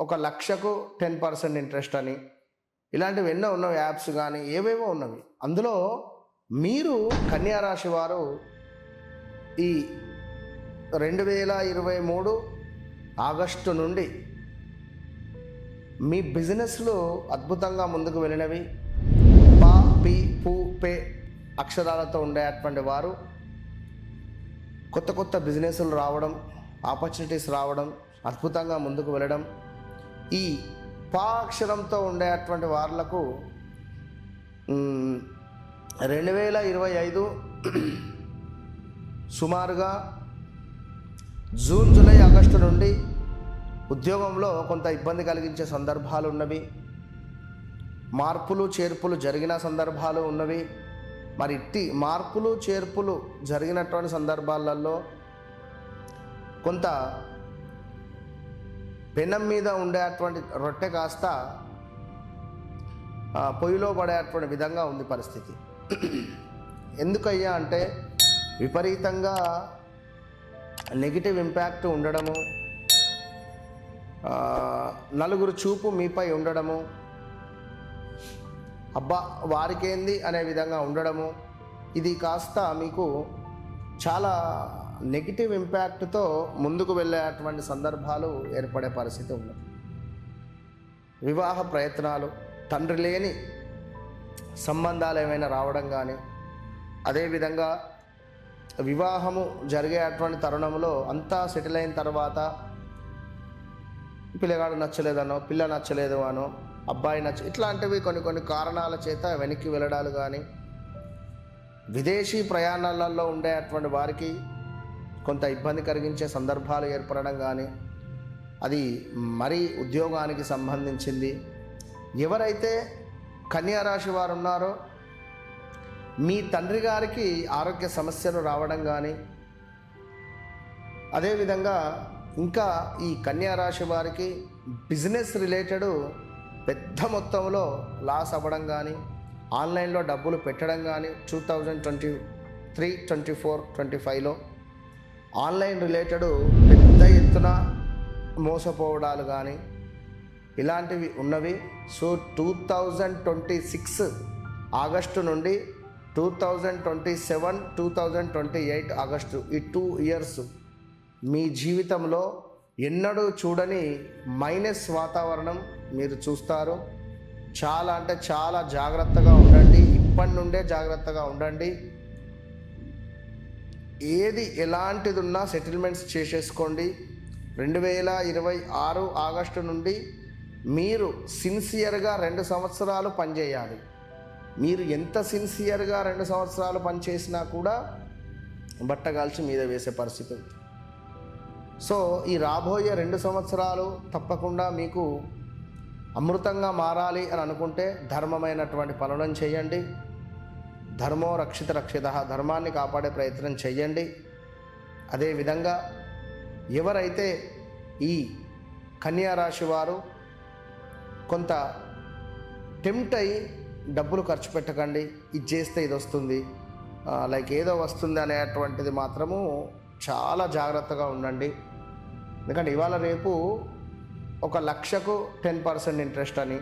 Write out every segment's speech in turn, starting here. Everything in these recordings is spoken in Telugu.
ఒక లక్షకు 10% ఇంట్రెస్ట్ అని ఇలాంటివి ఎన్నో ఉన్నవి, యాప్స్ కానీ ఏవేవో ఉన్నవి. అందులో మీరు కన్యా రాశి వారు ఈ 2023 ఆగస్టు నుండి మీ బిజినెస్లు అద్భుతంగా ముందుకు వెళ్ళినవి. పా పి పు పే అక్షరాలతో ఉండేటువంటి వారు కొత్త కొత్త బిజినెస్లు రావడం, ఆపర్చునిటీస్ రావడం, అద్భుతంగా ముందుకు వెళ్ళడం. ఈ పా అక్షరంతో ఉండేటువంటి వాళ్లకు 2025 సుమారుగా జూన్, జూలై, ఆగస్టు నుండి ఉద్యోగంలో కొంత ఇబ్బంది కలిగించే సందర్భాలు ఉన్నవి. మార్పులు చేర్పులు జరిగిన సందర్భాలు ఉన్నవి. మరి ఇట్టి మార్పులు చేర్పులు జరిగినటువంటి సందర్భాలలో కొంత పెనం మీద ఉండేటువంటి రొట్టె కాస్త పొయ్యిలో పడేటువంటి విధంగా ఉంది పరిస్థితి. ఎందుకయ్యా అంటే విపరీతంగా నెగిటివ్ ఇంపాక్ట్ ఉండడము, నలుగురు చూపు మీపై ఉండడము, అబ్బా వారికేంది అనే విధంగా ఉండడము, ఇది కాస్త మీకు చాలా నెగిటివ్ ఇంపాక్ట్తో ముందుకు వెళ్ళేటువంటి సందర్భాలు ఏర్పడే పరిస్థితి ఉన్నది. వివాహ ప్రయత్నాలు, తండ్రి లేని సంబంధాలు ఏమైనా రావడం కానీ, అదేవిధంగా వివాహము జరిగేటువంటి తరుణంలో అంతా సెటిల్ అయిన తర్వాత పిల్లగాడు నచ్చలేదనో, పిల్ల నచ్చలేదు అనో, అబ్బాయి ఇట్లాంటివి కొన్ని కారణాల చేత వెనక్కి వెళ్ళడాలు కానీ, విదేశీ ప్రయాణాలలో ఉండేటువంటి వారికి కొంత ఇబ్బంది కలిగించే సందర్భాలు ఏర్పడడం కానీ, అది మరీ ఉద్యోగానికి సంబంధించింది. ఎవరైతే కన్యా రాశి వారు ఉన్నారో మీ తండ్రి గారికి ఆరోగ్య సమస్యలు రావడం కానీ, అదేవిధంగా ఇంకా ఈ కన్యా రాశి వారికి బిజినెస్ రిలేటెడ్ పెద్ద మొత్తంలో లాస్ అవ్వడం కానీ, ఆన్లైన్లో డబ్బులు పెట్టడం కానీ 2023, 24, 25లో ఆన్లైన్ రిలేటెడ్ పెద్ద ఎత్తున మోసపోవడాలు కానీ ఇలాంటివి ఉన్నవి. సో 2026 ఆగస్టు నుండి 2027, 2028 ఆగస్టు, ఈ 2 ఇయర్స్ మీ జీవితంలో ఎన్నడూ చూడని మైనస్ వాతావరణం మీరు చూస్తారు. చాలా అంటే చాలా జాగ్రత్తగా ఉండండి. ఇప్పటి నుండే జాగ్రత్తగా ఉండండి. ఏది ఎలాంటిది ఉన్నా సెటిల్మెంట్స్ చేసేసుకోండి. 2026 ఆగస్టు నుండి మీరు సిన్సియర్గా 2 సంవత్సరాలు పనిచేయాలి. మీరు ఎంత సిన్సియర్గా 2 సంవత్సరాలు పనిచేసినా కూడా బట్టగాల్చి మీద వేసే పరిస్థితి ఉంది. సో ఈ రాబోయే 2 సంవత్సరాలు తప్పకుండా మీకు అమృతంగా మారాలి అని అనుకుంటే ధర్మమైనటువంటి పనులను చేయండి. ధర్మో రక్షిత రక్షిత, ధర్మాన్ని కాపాడే ప్రయత్నం చేయండి. అదేవిధంగా ఎవరైతే ఈ కన్యా రాశి వారు కొంత టెంప్ట్ అయ్యి డబ్బులు ఖర్చు పెట్టకండి, ఇది చేస్తే ఇది వస్తుంది, లైక్ ఏదో వస్తుంది అనేటువంటిది మాత్రము చాలా జాగ్రత్తగా ఉండండి. ఎందుకంటే ఇవాళ రేపు ఒక లక్షకు 10% ఇంట్రెస్ట్ అని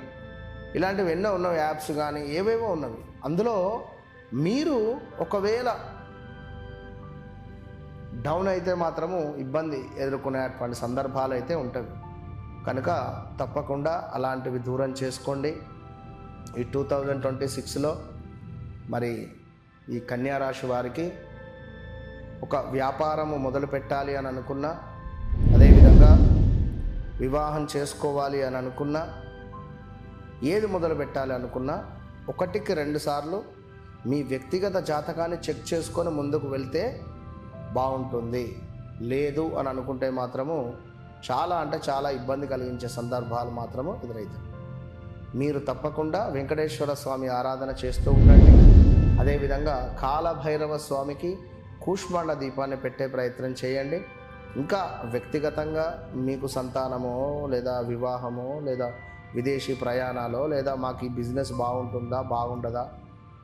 ఇలాంటివి ఎన్నో ఉన్నవి, యాప్స్ కానీ ఏవేవో ఉన్నవి. అందులో మీరు ఒకవేళ డౌన్ అయితే మాత్రము ఇబ్బంది ఎదుర్కొనేటువంటి సందర్భాలు అయితే ఉంటాయి. కనుక తప్పకుండా అలాంటివి దూరం చేసుకోండి. ఈ 2026లో మరి ఈ కన్యా రాశి వారికి ఒక వ్యాపారము మొదలు పెట్టాలి అని అనుకున్నా, అదేవిధంగా వివాహం చేసుకోవాలి అని అనుకున్నా, ఏది మొదలు పెట్టాలి అనుకున్నా 1కి 2 సార్లు మీ వ్యక్తిగత జాతకాన్ని చెక్ చేసుకొని ముందుకు వెళ్తే బాగుంటుంది. లేదు అని అనుకుంటే మాత్రము చాలా అంటే చాలా ఇబ్బంది కలిగించే సందర్భాలు మాత్రము ఎదురవుతాయి. మీరు తప్పకుండా వెంకటేశ్వర స్వామి ఆరాధన చేస్తూ ఉండండి. అదేవిధంగా కాలభైరవ స్వామికి కూష్మాండ దీపాన్ని పెట్టే ప్రయత్నం చేయండి. ఇంకా వ్యక్తిగతంగా మీకు సంతానమో లేదా వివాహమో లేదా విదేశీ ప్రయాణాలో లేదా మాకు ఈ బిజినెస్ బాగుంటుందా బాగుండదా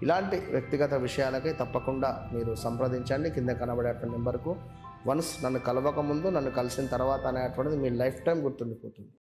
ఇలాంటి వ్యక్తిగత విషయాలకి తప్పకుండా మీరు సంప్రదించండి. కింద కనబడేటువంటి నెంబర్కు. వన్స్ నన్ను కలవక ముందు, నన్ను కలిసిన తర్వాత అనేటువంటిది మీ లైఫ్ టైం గుర్తుండిపోతుంది.